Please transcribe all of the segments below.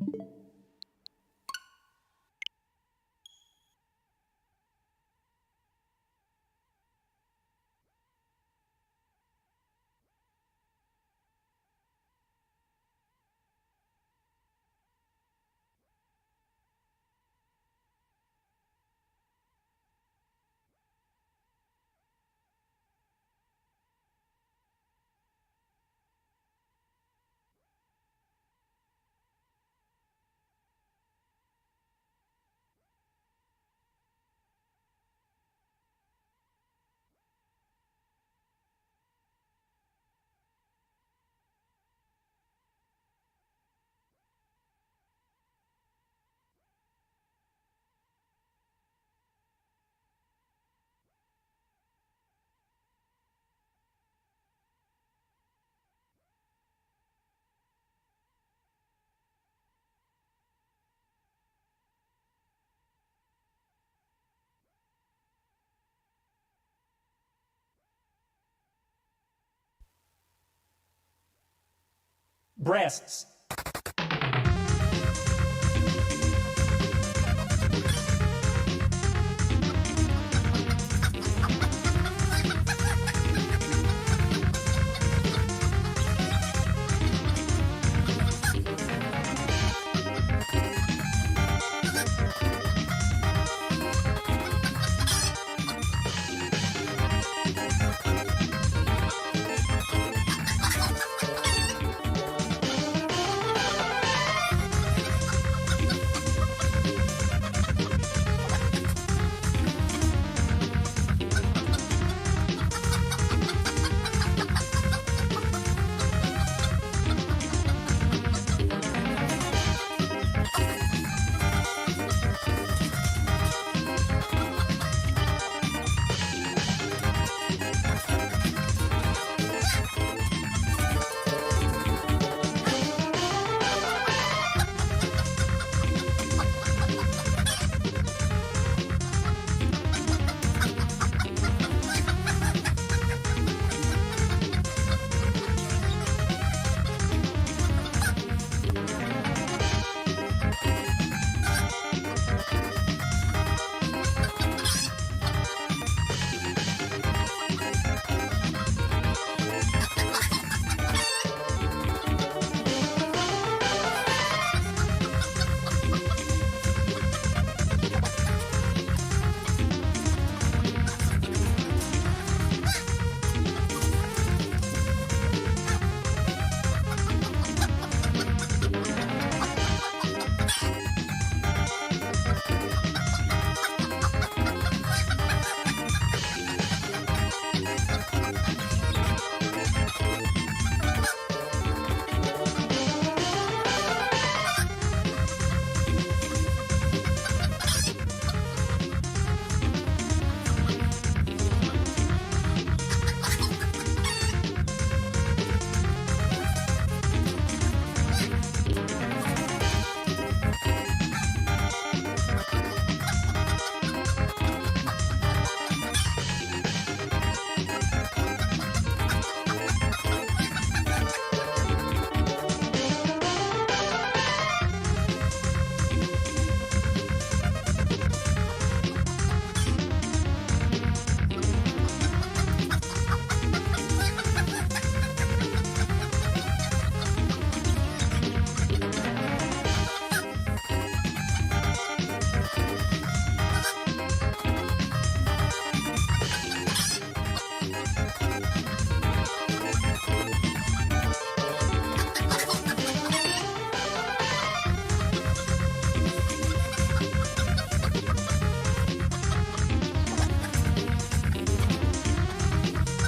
Breasts. Breasts.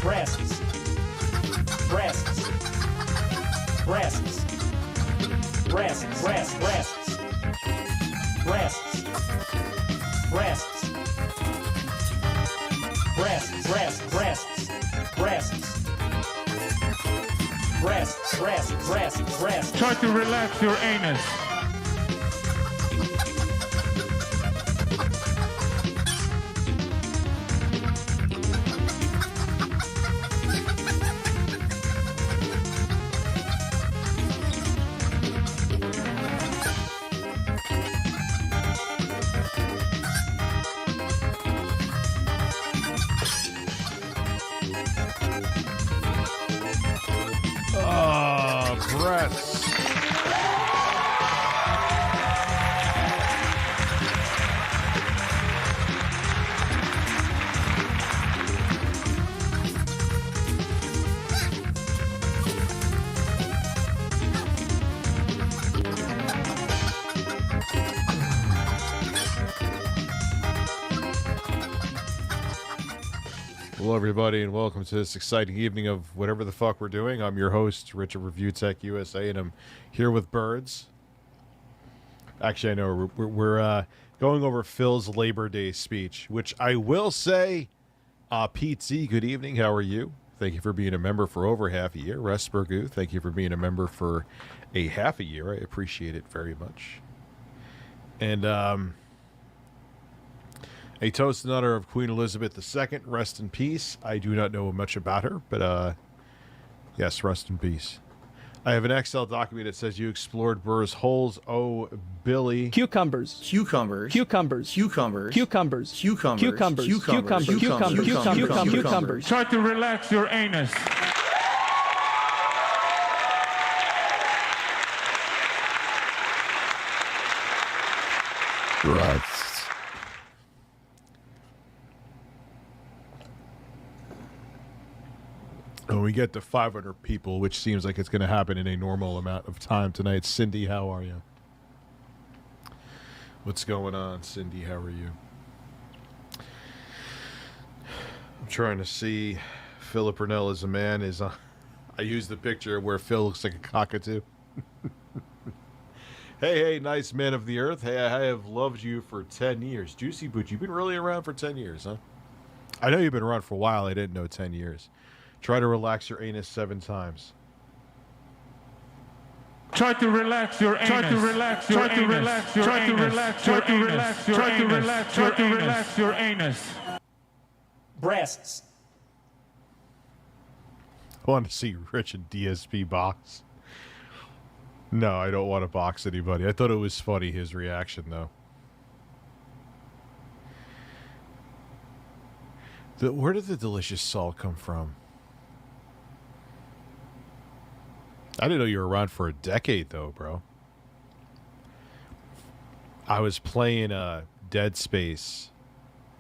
Breasts. Breasts. Breasts. Breasts. Breasts. Breasts. Breasts. Breasts. Breasts. Breasts. Breasts. Breasts. Breasts. Breasts. Breasts. Try to relax your anus. breaths. Hello, everybody, and welcome to this exciting evening of whatever the fuck we're doing. I'm your host, Rich of Review Tech USA, and I'm here with Birds. Actually, I know we're going over Phil's Labor Day speech, which I will say, Pete Z, good evening. How are you? Thank you for being a member for over half a year. Respergu, thank you for being a member for a half a year. I appreciate it very much. And, a toast in honor of Queen Elizabeth II. Rest in peace. I do not know much about her, but yes, rest in peace. I have an Excel document that says you explored Burr's holes. Oh, Billy. Cucumbers. Cucumbers. Cucumbers. Cucumbers. Cucumbers. Cucumbers. Cucumbers. Cucumbers. Cucumbers. Cucumbers. Cucumbers. Try to relax your anus. Right. When we get to 500 people, which seems like it's going to happen in a normal amount of time tonight. Cindy, how are you? What's going on, Cindy? How are you? I'm trying to see. Philip Burnell is a man. I used the picture where Phil looks like a cockatoo. Hey, nice man of the earth. Hey, I have loved you for 10 years. Juicy Boots, you've been really around for 10 years, huh? I know you've been around for a while. I didn't know 10 years. Try to relax your anus 7 times. Try to relax your anus. Try to relax your anus. Try to relax your anus. Try to relax your anus. Try to relax your anus. Try to relax your anus. Breasts. I want to see Rich and DSP box. No, I don't want to box anybody. I thought it was funny, his reaction, though. Where did the delicious salt come from? I didn't know you were around for a decade, though, bro. I was playing Dead Space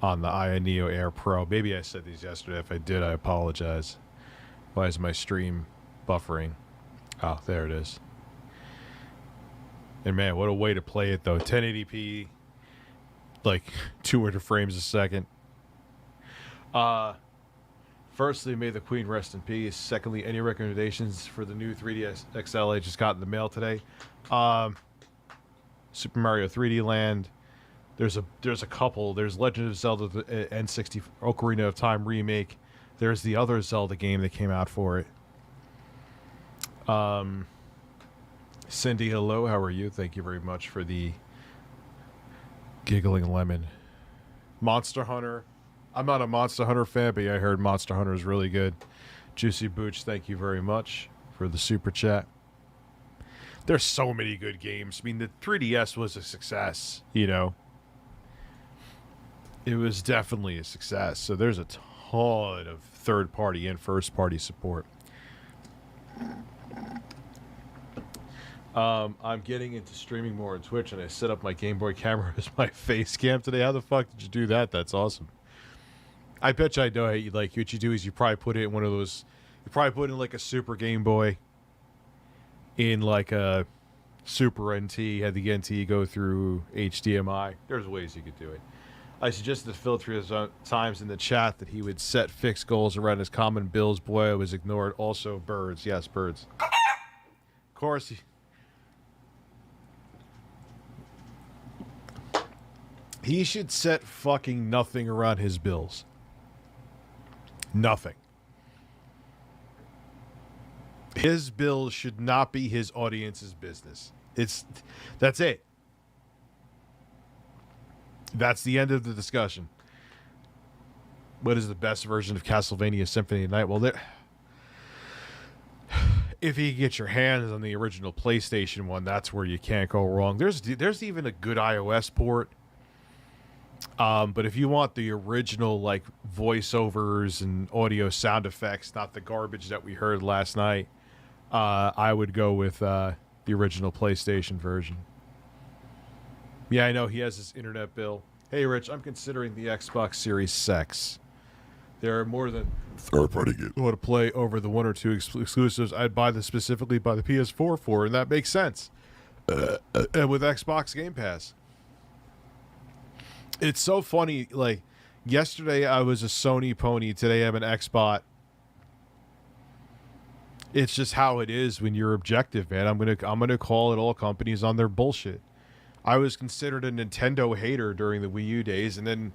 on the Aya Neo Air Pro. Maybe I said these yesterday. If I did, I apologize. Why is my stream buffering? Oh, there it is. And man, what a way to play it, though. 1080p, like 200 frames a second. Firstly, may the Queen rest in peace. Secondly, any recommendations for the new 3DS XL I just got in the mail today? Super Mario 3D Land. There's a couple. There's Legend of Zelda N64 Ocarina of Time remake. There's the other Zelda game that came out for it. Cindy, hello. How are you? Thank you very much for the giggling lemon. Monster Hunter. I'm not a Monster Hunter fan, but yeah, I heard Monster Hunter is really good. Juicy Booch, thank you very much for the super chat. There's so many good games. I mean, the 3DS was a success, you know. It was definitely a success. So there's a ton of third-party and first-party support. I'm getting into streaming more on Twitch, and I set up my Game Boy camera as my face cam today. How the fuck did you do that? That's awesome. I bet you I know. Like, what you do is you probably put it in one of those. You probably put in like a Super Game Boy. In like a Super NT, had the NT go through HDMI. There's ways you could do it. I suggested to Phil 3 times in the chat that he would set fixed goals around his common bills. Boy, I was ignored. Also, birds. Yes, birds. Of course. He should set fucking nothing around his bills. Nothing. His bills should not be his audience's business. That's it. That's the end of the discussion. What is the best version of Castlevania Symphony of Night? Well, if you get your hands on the original PlayStation one, that's where you can't go wrong. There's even a good iOS port. But if you want the original, like, voiceovers and audio sound effects, not the garbage that we heard last night, I would go with the original PlayStation version. Yeah, I know he has his internet bill. Hey, Rich, I'm considering the Xbox Series X. There are more than third-party games. Want to play over the one or two exclusives I'd buy this specifically by the PS4 for, and that makes sense. And with Xbox Game Pass. It's so funny, like, yesterday I was a Sony pony, today I'm an Xbot. It's just how it is when you're objective, man. I'm gonna call it all companies on their bullshit. I was considered a Nintendo hater during the Wii U days, and then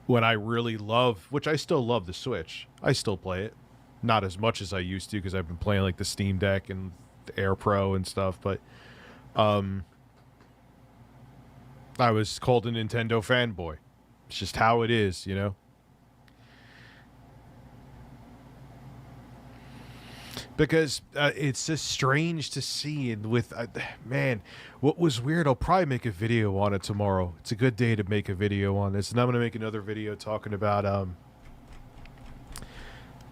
when I really love, which I still love the Switch, I still play it. Not as much as I used to because I've been playing like the Steam Deck and the Air Pro and stuff, but I was called a Nintendo fanboy. It's just how it is, you know? Because it's just strange to see, and with man, what was weird, I'll probably make a video on it tomorrow. It's a good day to make a video on this, and I'm going to make another video talking about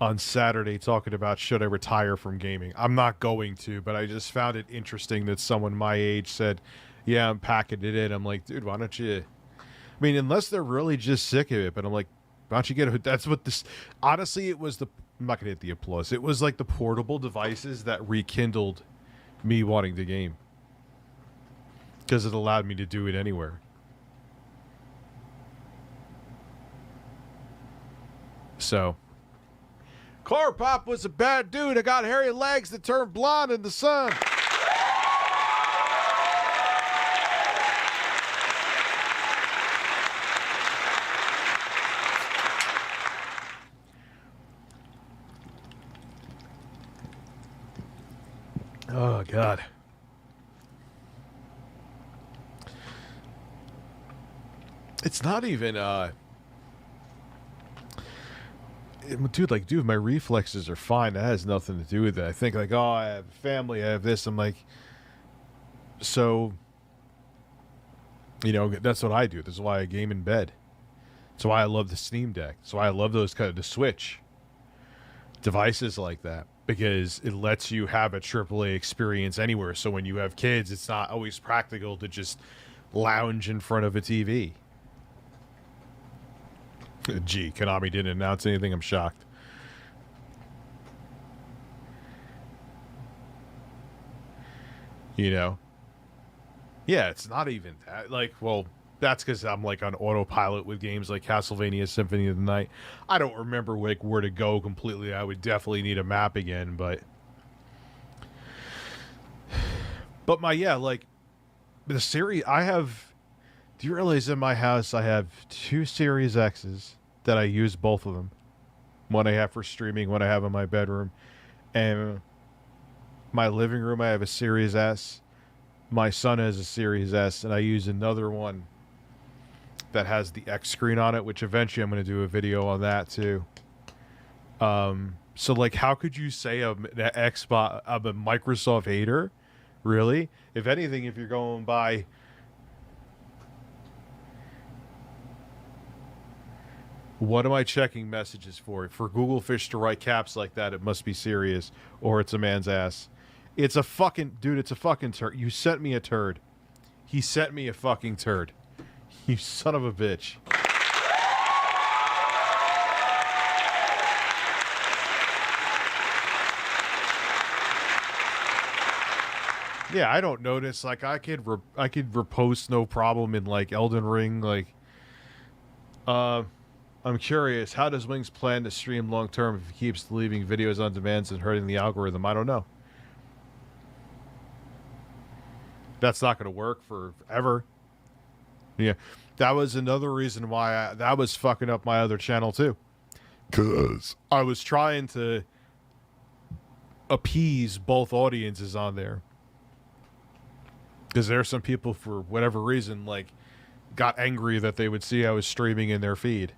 on Saturday, talking about should I retire from gaming. I'm not going to, but I just found it interesting that someone my age said, yeah, I'm packing it in. I'm like, dude, why don't you, I mean, unless they're really just sick of it, but I'm like, why don't you get it? That's what this, honestly, it was the, I'm not going to hit the applause. It was like the portable devices that rekindled me wanting to game. Because it allowed me to do it anywhere. So. Chloroplop was a bad dude. I got hairy legs that turned blonde in the sun. Oh, God. It's not even, dude, my reflexes are fine. That has nothing to do with it. I think, like, oh, I have family, I have this. I'm like, so, you know, that's what I do. This is why I game in bed. That's why I love the Steam Deck. That's why I love those kind of, the Switch. Devices like that. Because it lets you have a AAA experience anywhere. So when you have kids, it's not always practical to just lounge in front of a TV. Gee, Konami didn't announce anything. I'm shocked. You know? Yeah, it's not even that. Like, well, that's because I'm like on autopilot with games like Castlevania Symphony of the Night. I don't remember like where to go completely. I would definitely need a map again, but like the series I have. Do you realize in my house I have 2 Series X's that I use, both of them. One I have for streaming, one I have in my bedroom, and my living room I have a Series S. My son has a Series S, and I use another one that has the X screen on it, which eventually I'm going to do a video on that too. So like, how could you say I'm a Microsoft hater? Really? If anything, if you're going by, what am I checking messages for? For Google Fish to write caps like that, it must be serious, or it's a man's ass. It's a fucking, dude, it's a fucking turd. You sent me a turd. He sent me a fucking turd. You son of a bitch. Yeah, I don't notice. Like, I could repost no problem in, like, Elden Ring. Like, I'm curious. How does Wings plan to stream long term if he keeps leaving videos on demands and hurting the algorithm? I don't know. That's not going to work forever. Yeah, that was another reason why that was fucking up my other channel too. Because I was trying to appease both audiences on there. Because there are some people, for whatever reason, like, got angry that they would see I was streaming in their feed.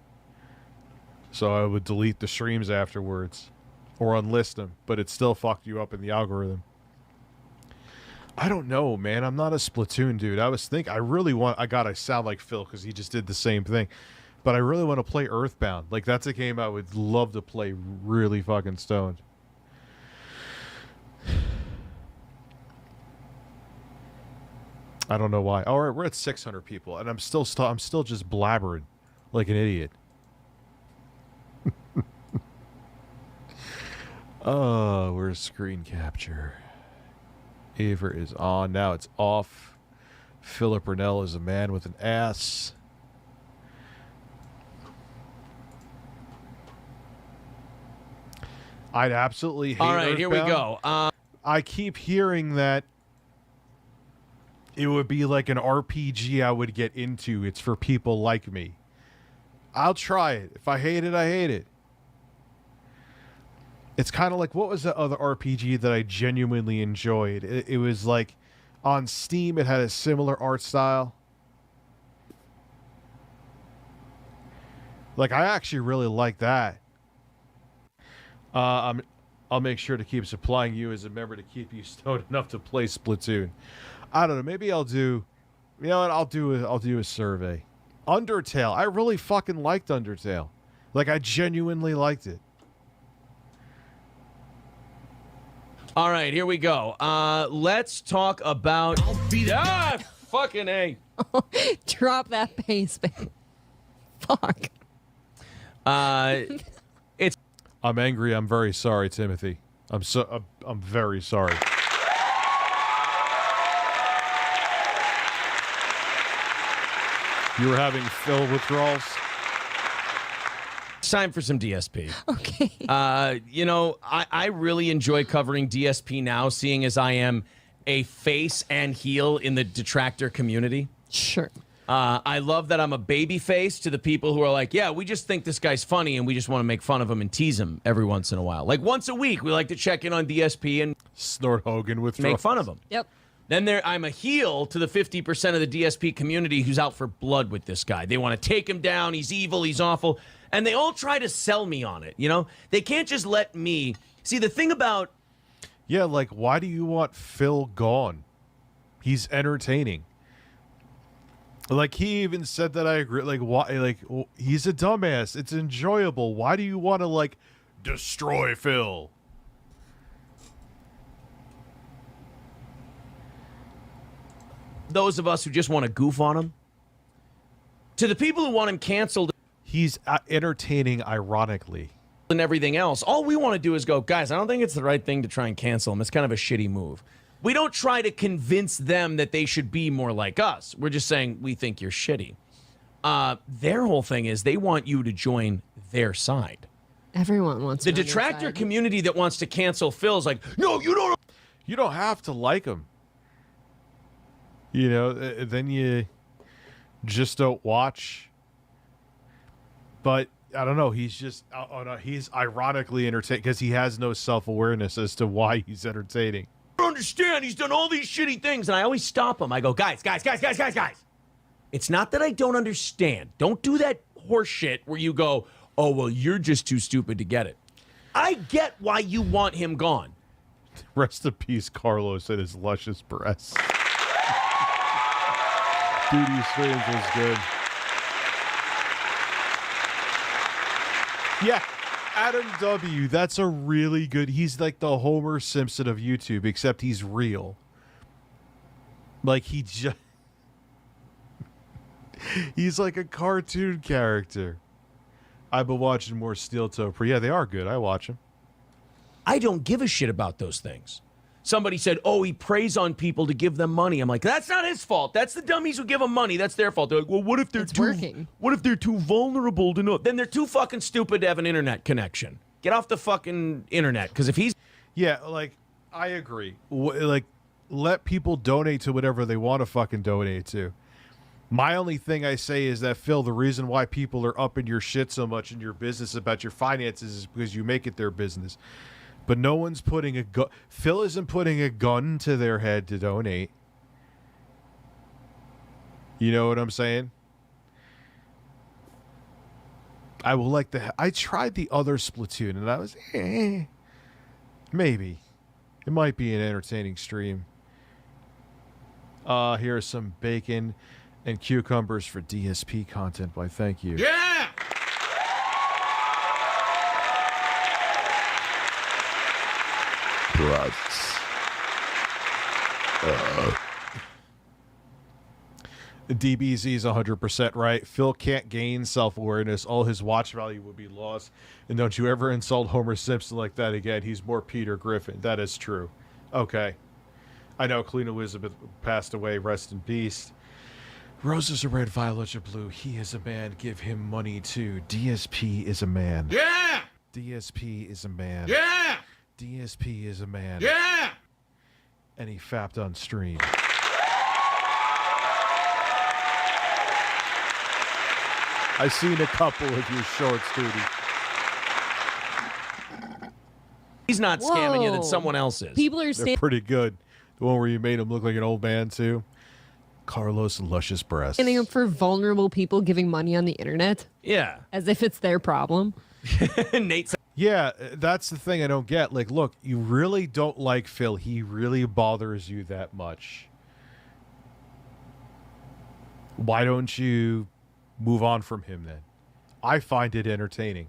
So I would delete the streams afterwards. Or unlist them. But it still fucked you up in the algorithm. I don't know, man. I'm not a Splatoon dude. I sound like Phil because he just did the same thing. But I really want to play Earthbound. Like, that's a game I would love to play really fucking stoned. I don't know why. All right, we're at 600 people, and I'm still just blabbering like an idiot. Oh, where's screen capture? Aver is on. Now it's off. Philip Burnell is a man with an ass. I'd absolutely hate All right, here we Earthbound. go. I keep hearing that it would be like an RPG I would get into. It's for people like me. I'll try it. If I hate it, I hate it. It's kind of like, what was that other RPG that I genuinely enjoyed? It was like on Steam, it had a similar art style. Like, I actually really like that. I'll make sure to keep supplying you as a member to keep you stoned enough to play Splatoon. I don't know. Maybe I'll do. You know what? I'll do a survey. Undertale. I really fucking liked Undertale. Like, I genuinely liked it. All right, here we go. Let's talk about. Fucking A. Drop that bass, babe. Fuck. It's I'm angry. I'm very sorry, Timothy. I'm very sorry. You were having Phil withdrawals? time for some DSP. Okay. You know, I really enjoy covering DSP now, seeing as I am a face and heel in the detractor community. Sure. I love that I'm a baby face to the people who are like, yeah, we just think this guy's funny and we just want to make fun of him and tease him every once in a while. Like once a week, we like to check in on DSP and Snort Hogan with make fun of him. Yep. Then I'm a heel to the 50% of the DSP community who's out for blood with this guy. They want to take him down. He's evil. He's awful. And they all try to sell me on it. You know, they can't just let me see the thing about. Yeah, like, why do you want Phil gone? He's entertaining. Like, he even said that. I agree. Like, why? Like, he's a dumbass. It's enjoyable. Why do you want to, like, destroy Phil? Those of us who just want to goof on him. To the people who want him canceled. He's entertaining, ironically. And everything else, all we want to do is go, guys, I don't think it's the right thing to try and cancel him. It's kind of a shitty move. We don't try to convince them that they should be more like us. We're just saying we think you're shitty. Their whole thing is they want you to join their side. Everyone wants The to be on your detractor side. community that wants to cancel Phil's like, no, you don't. You don't have to like him. You know, then you just don't watch. But I don't know. He's just he's ironically entertaining because he has no self-awareness as to why he's entertaining. I don't understand. He's done all these shitty things. And I always stop him. I go, guys. It's not that I don't understand. Don't do that horse shit where you go, oh, well, you're just too stupid to get it. I get why you want him gone. Rest in peace, Carlos, and his luscious breasts. Duty Streams was good. Yeah, Adam W. That's a really good. He's like the Homer Simpson of YouTube, except he's real. Like he just. He's like a cartoon character. I've been watching more Steel Toe. Yeah, they are good. I watch them. I don't give a shit about those things. Somebody said, oh, he preys on people to give them money. I'm like, that's not his fault. That's the dummies who give him money. That's their fault. They're like, well, what if they're what if they're too vulnerable to know? Then they're too fucking stupid to have an internet connection. Get off the fucking internet. Because if he's... Yeah, like, I agree. Like, let people donate to whatever they want to fucking donate to. My only thing I say is that, Phil, the reason why people are up in your shit so much in your business about your finances is because you make it their business. But no one's putting a gun. Phil isn't putting a gun to their head to donate. You know what I'm saying? I will like the. I tried the other Splatoon and I was, maybe. It might be an entertaining stream. Here's some bacon and cucumbers for DSP content. Why, thank you. Yeah! DBZ is 100% right. Phil can't gain self-awareness. All his watch value would be lost. And don't you ever insult Homer Simpson like that again. He's more Peter Griffin. That is true. Okay. I know Queen Elizabeth passed away. Rest in peace. Roses are red, violets are blue. He is a man. Give him money too. DSP is a man. Yeah! DSP is a man. Yeah! DSP is a man. Yeah! And he fapped on stream. I seen a couple of your shorts, Duty. He's not scamming you, Whoa. then someone else is. People are They're standing pretty good. The one where you made him look like an old man, too. Carlos Luscious Breasts. up for vulnerable people giving money on the internet Yeah. as if it's their problem. Nate said, Yeah, that's the thing I don't get. Like, look, you really don't like Phil. He really bothers you that much. Why don't you move on from him then? I find it entertaining.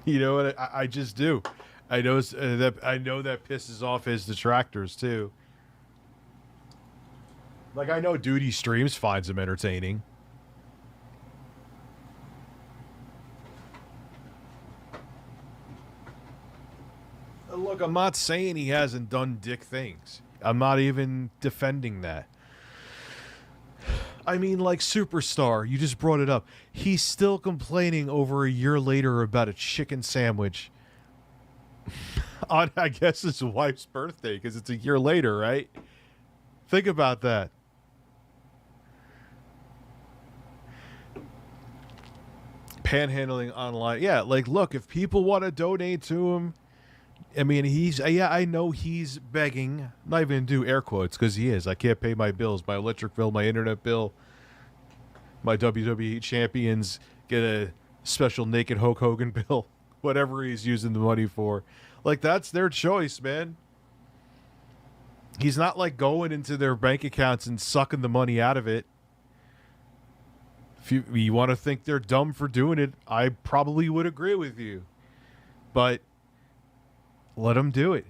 You know what? I just do. I know that pisses off his detractors too. Like, I know Duty Streams finds him entertaining. Look, I'm not saying he hasn't done dick things. I'm not even defending that. I mean, like Superstar, you just brought it up. He's still complaining over a year later about a chicken sandwich on, I guess, his wife's birthday, because it's a year later, right? Think about that. Panhandling online. Yeah, like, look, if people want to donate to him, I mean, I know he's begging. I'm not even going to do air quotes because he is. I can't pay my bills, my electric bill, my internet bill. My WWE champions get a special naked Hulk Hogan bill. Whatever he's using the money for. Like, that's their choice, man. He's not like going into their bank accounts and sucking the money out of it. If you want to think they're dumb for doing it, I probably would agree with you. But let them do it.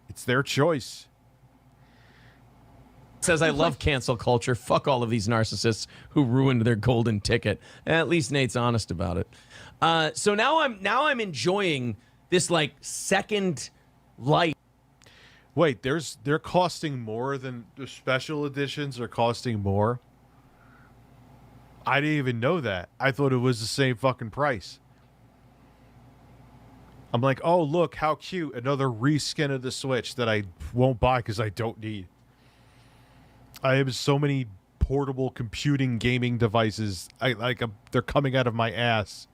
It's their choice. says, I love cancel culture. Fuck all of these narcissists who ruined their golden ticket. At least Nate's honest about it. So now I'm enjoying this like second life. Wait, they're costing more than the special editions are costing more? I didn't even know that. I thought it was the same fucking price. I'm like, oh, look, how cute. Another reskin of the Switch that I won't buy because I don't need. I have so many portable computing gaming devices. They're coming out of my ass.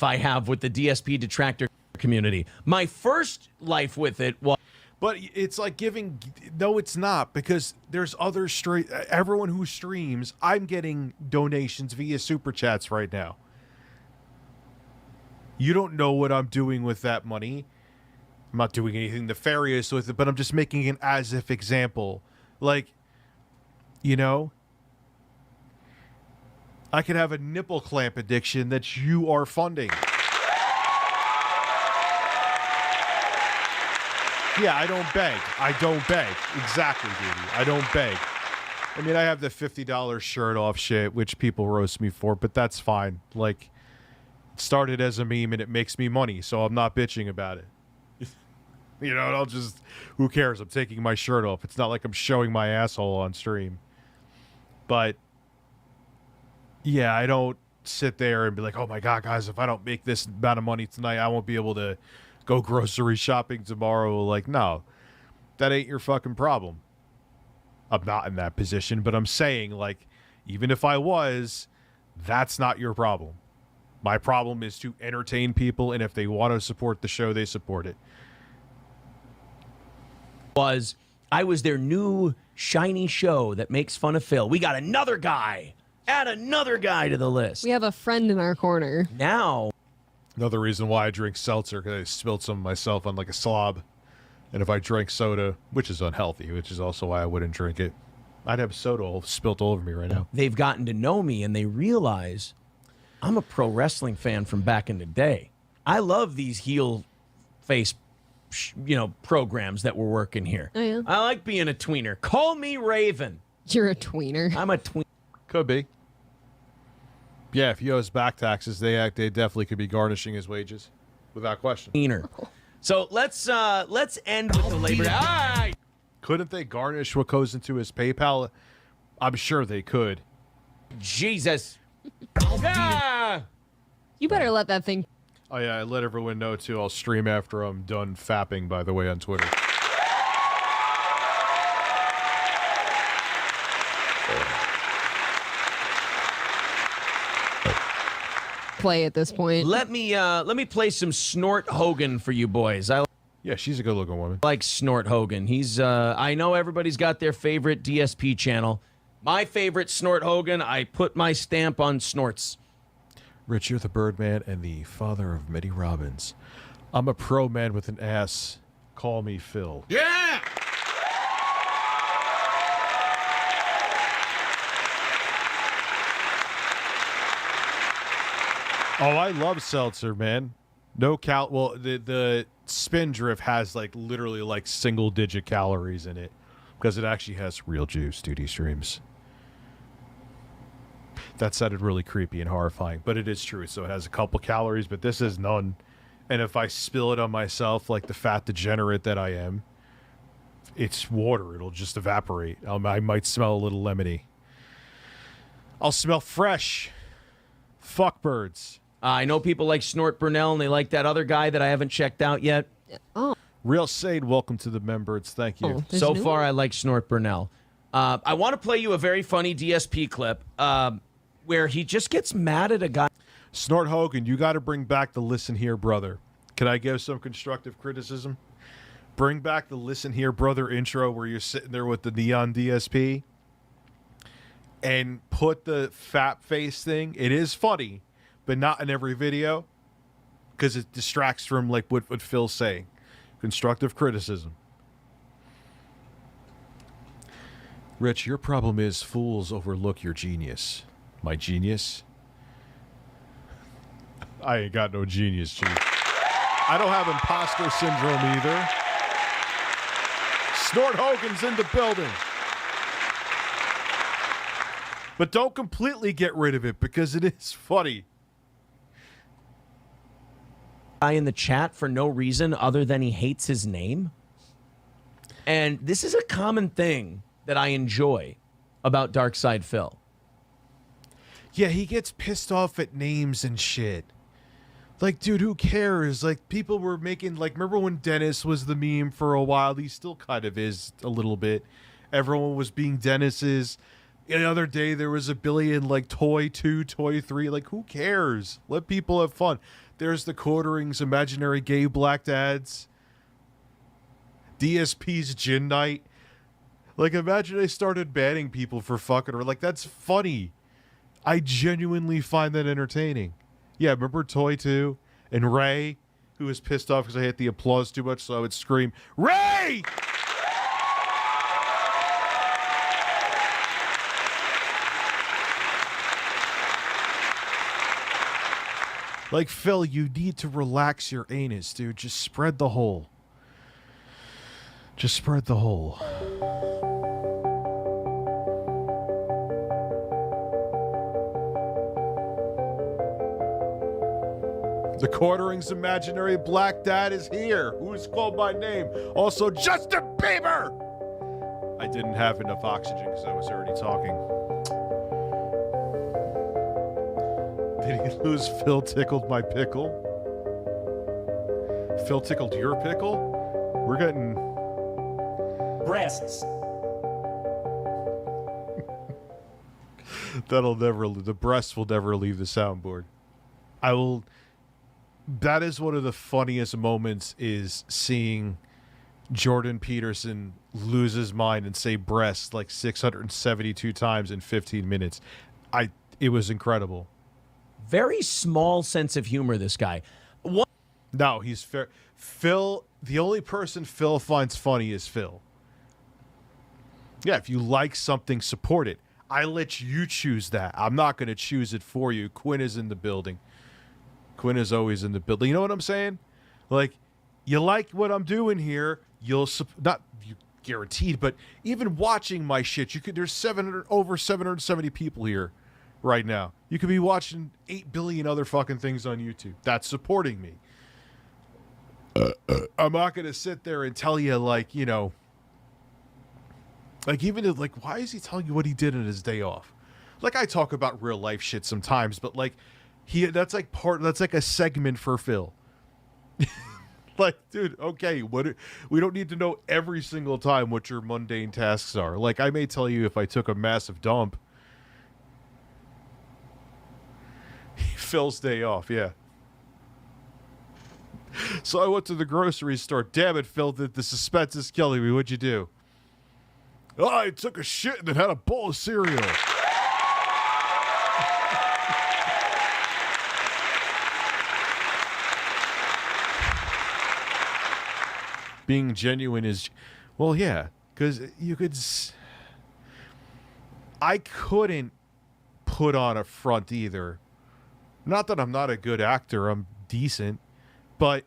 I have with the DSP detractor community. My first life with it was. But it's like giving. No, it's not, because there's other everyone who streams. I'm getting donations via super chats right now. You don't know what I'm doing with that money. I'm not doing anything nefarious with it, but I'm just making an as if example. Like, you know, I could have a nipple clamp addiction that you are funding. Yeah, I don't beg. I don't beg. Exactly, dude. I don't beg. I mean, I have the $50 shirt off shit, which people roast me for, but that's fine. Like, it started as a meme and it makes me money, so I'm not bitching about it. You know, I'll just, who cares? I'm taking my shirt off. It's not like I'm showing my asshole on stream. But, yeah, I don't sit there and be like, oh my God, guys, if I don't make this amount of money tonight, I won't be able to go grocery shopping tomorrow. Like, no, that ain't your fucking problem. I'm not in that position, but I'm saying, like, even if I was, that's not your problem. My problem is to entertain people, and if they want to support the show, they support it. I was their new shiny show that makes fun of Phil. We got another guy. Add another guy to the list. We have a friend in our corner. Now. Another reason why I drink seltzer, because I spilled some myself on like a slob. And if I drank soda, which is unhealthy, which is also why I wouldn't drink it, I'd have soda all spilt all over me right now. They've gotten to know me and they realize I'm a pro wrestling fan from back in the day. I love these heel face programs that we're working here. Oh, yeah? I like being a tweener. Call me Raven. You're a tweener. I'm a tween. Could be. Yeah, if he owes back taxes, they definitely could be garnishing his wages, without question. Tweener. So let's end with the Labor Day. All right. Couldn't they garnish what goes into his PayPal? I'm sure they could. Jesus. Yeah. You better let that thing. Oh yeah, I let everyone know too. I'll stream after I'm done fapping, by the way, on Twitter. Play at this point. Let me play some Snort Hogan for you boys. I Yeah, she's a good-looking woman. like Snort Hogan. He's I know everybody's got their favorite DSP channel. My favorite Snort Hogan. I put my stamp on Snorts. Rich, you're the Birdman and the father of many Robins. I'm a pro man with an ass. Call me Phil. Yeah. Oh, I love seltzer, man. No well, the Spindrift has literally single-digit calories in it because it actually has real juice, duty streams. That sounded really creepy and horrifying, but it is true. So it has a couple calories, but this is none. And if I spill it on myself like the fat degenerate that I am, it's water. It'll just evaporate. I might smell a little lemony. I'll smell fresh. Fuck birds. I know people like Snort Burnell, and they like that other guy that I haven't checked out yet. Oh, Real Sade, welcome to the members. Thank you. Oh, there's So a new far, one? I like Snort Burnell. I want to play you a very funny DSP clip where he just gets mad at a guy. Snort Hogan, you got to bring back the listen here, brother. Can I give some constructive criticism? Bring back the listen here, brother intro where you're sitting there with the neon DSP and put the fat face thing. It is funny, but not in every video because it distracts from what Phil's saying. Constructive criticism. Rich, your problem is fools overlook your genius. My genius? I ain't got no genius, Chief. I don't have imposter syndrome either. Snort Hogan's in the building. But don't completely get rid of it because it is funny. Guy in the chat for no reason other than he hates his name. And this is a common thing that I enjoy about Darkside Phil. Yeah, he gets pissed off at names and shit. Dude, who cares? People were making, remember when Dennis was the meme for a while? He still kind of is a little bit. Everyone was being Dennis's. The other day, there was a billion, Toy 2, Toy 3. Who cares? Let people have fun. There's the Quarterings, imaginary gay black dads. DSP's Gin Night. Imagine they started banning people for fucking her. That's funny. I genuinely find that entertaining. Yeah, remember Toy 2 and Ray, who was pissed off because I hit the applause too much, so I would scream, Ray! Phil, you need to relax your anus, dude. Just spread the hole. Just spread the hole. The Quartering's imaginary black dad is here. Who's called by name? Also, Justin Bieber! I didn't have enough oxygen because I was already talking. Did he lose Phil tickled my pickle? Phil tickled your pickle? We're getting... Breasts. The breasts will never leave the soundboard. That is one of the funniest moments, is seeing Jordan Peterson lose his mind and say breasts 672 times in 15 minutes. It was incredible. Very small sense of humor, this guy. No, he's fair. Phil, the only person Phil finds funny is Phil. Yeah, if you like something, support it. I let you choose that. I'm not going to choose it for you. Quinn is in the building. Quinn is always in the building. You know what I'm saying? you like what I'm doing here, you'll not you guaranteed, but even watching my shit, you could. There's over 770 people here right now. You could be watching 8 billion other fucking things on YouTube. That's supporting me. I'm not gonna sit there and tell you like, you know, like even if, like, why is he telling you what he did on his day off? Like, I talk about real life shit sometimes, but like that's like a segment for Phil. Like, dude, okay, we don't need to know every single time what your mundane tasks are. Like, I may tell you if I took a massive dump. Phil's day off, yeah. So I went to the grocery store. Damn it, Phil, the suspense is killing me. What'd you do? Oh, I took a shit and then had a bowl of cereal. Being genuine is, well, yeah, because you could. I couldn't put on a front either. Not that I'm not a good actor, I'm decent, but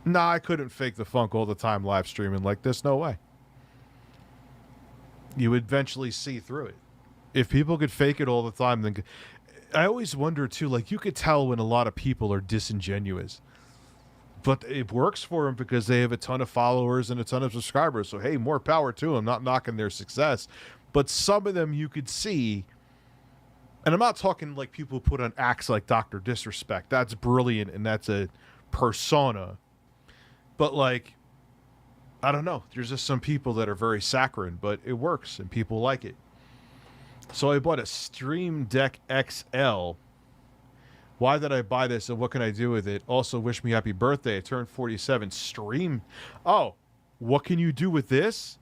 nah, I couldn't fake the funk all the time live streaming like this. No way. You would eventually see through it. If people could fake it all the time, then I always wonder too. Like, you could tell when a lot of people are disingenuous. But it works for them because they have a ton of followers and a ton of subscribers. So, hey, more power to them. Not knocking their success. But some of them you could see, and I'm not talking like people who put on acts like Dr. Disrespect. That's brilliant, and that's a persona. But, like, I don't know. There's just some people that are very saccharine, but it works, and people like it. So I bought a Stream Deck XL. Why did I buy this and what can I do with it? Also, wish me happy birthday. I turned 47. Stream. Oh, what can you do with this?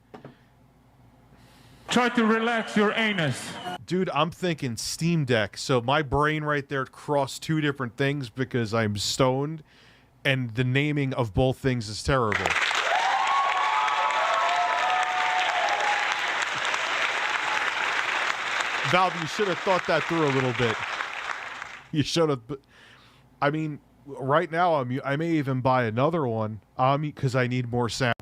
Try to relax your anus. Dude, I'm thinking Steam Deck. So my brain right there crossed two different things because I'm stoned, and the naming of both things is terrible. Valve, you should have thought that through a little bit. You should have. I mean, right now I may even buy another one because I need more sound.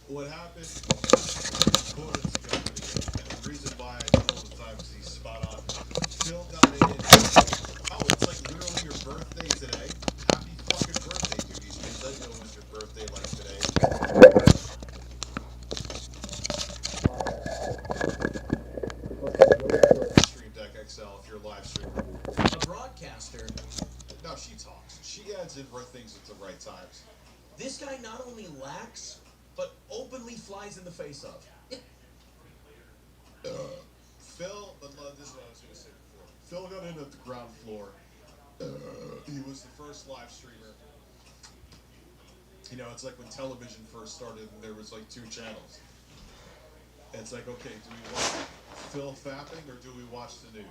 What happened? Quarters ago, and the reason why I told the time is he's spot on. Phil got it in. Oh, it's like literally your birthday today. Happy fucking birthday, dude. Because I know when's your birthday like today. Stream Deck XL if you're live streaming. A broadcaster. No, she talks. She adds in things at the right times. This guy not only lacks, but openly flies in the face of. Phil, this is what I was going to say before. Phil got in at the ground floor. He was the first live streamer. You know, it's like when television first started and there was like 2 channels. It's like, okay, do we watch Phil fapping or do we watch the news?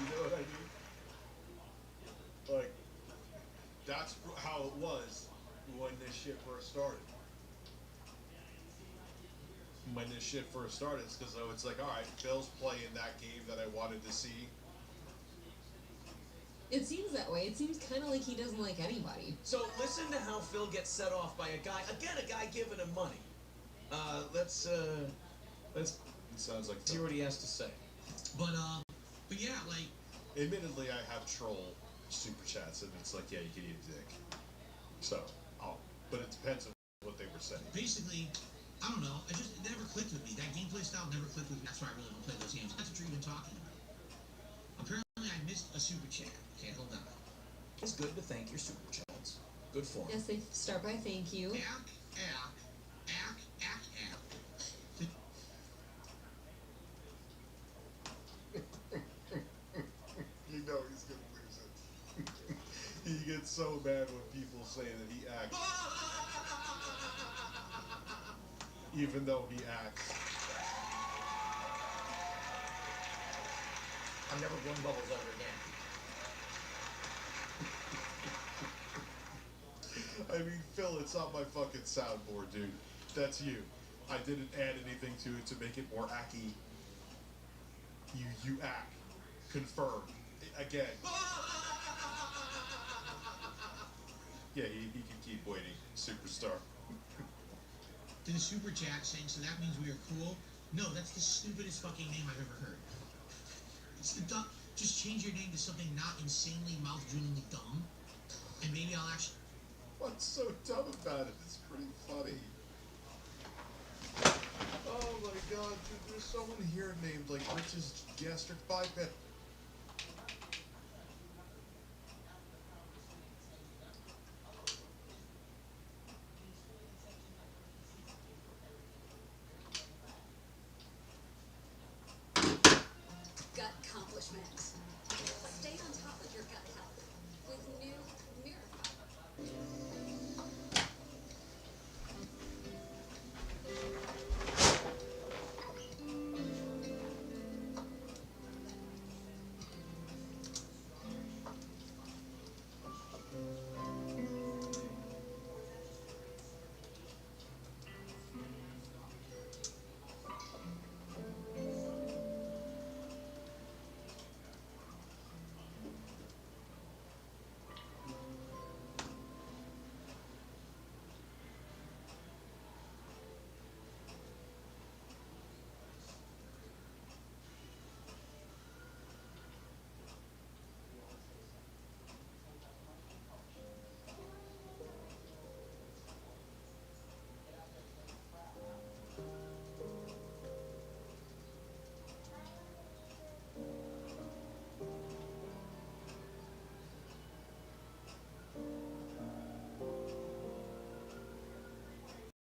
You know what I mean? Like, that's how it was when this shit first started. When this shit first started, it's because it's like, all right, Phil's playing that game that I wanted to see. It seems that way. It seems kind of like he doesn't like anybody. So listen to how Phil gets set off by a guy giving him money. Let's It sounds like see what he has to say. But yeah, like, admittedly, I have troll super chats, and it's like, yeah, you can eat a dick. So, but it depends on what they were saying. basically, I don't know. It never clicked with me. That gameplay style never clicked with me. That's why I really don't play those games. That's what you're even talking about. Apparently, I missed a super chat. Okay, hold on. It's good to thank your super chats. Good form. Yes, they start by thank you. Ack. You know he's gonna lose it. He gets so mad when people say that he acts. Even though he acts. I'm never blowing bubbles ever again. I mean, Phil, it's not my fucking soundboard, dude. That's you. I didn't add anything to it to make it more acky. You act. Confirm. Again. Yeah, he can keep waiting. Superstar. Did a super chat saying, so that means we are cool? No, that's the stupidest fucking name I've ever heard. It's the dumb. Just change your name to something not insanely mouth-droolingly dumb, and maybe I'll actually. What's so dumb about it? It's pretty funny. Oh my god, dude, there's someone here named like Rich's Gastric Bypass.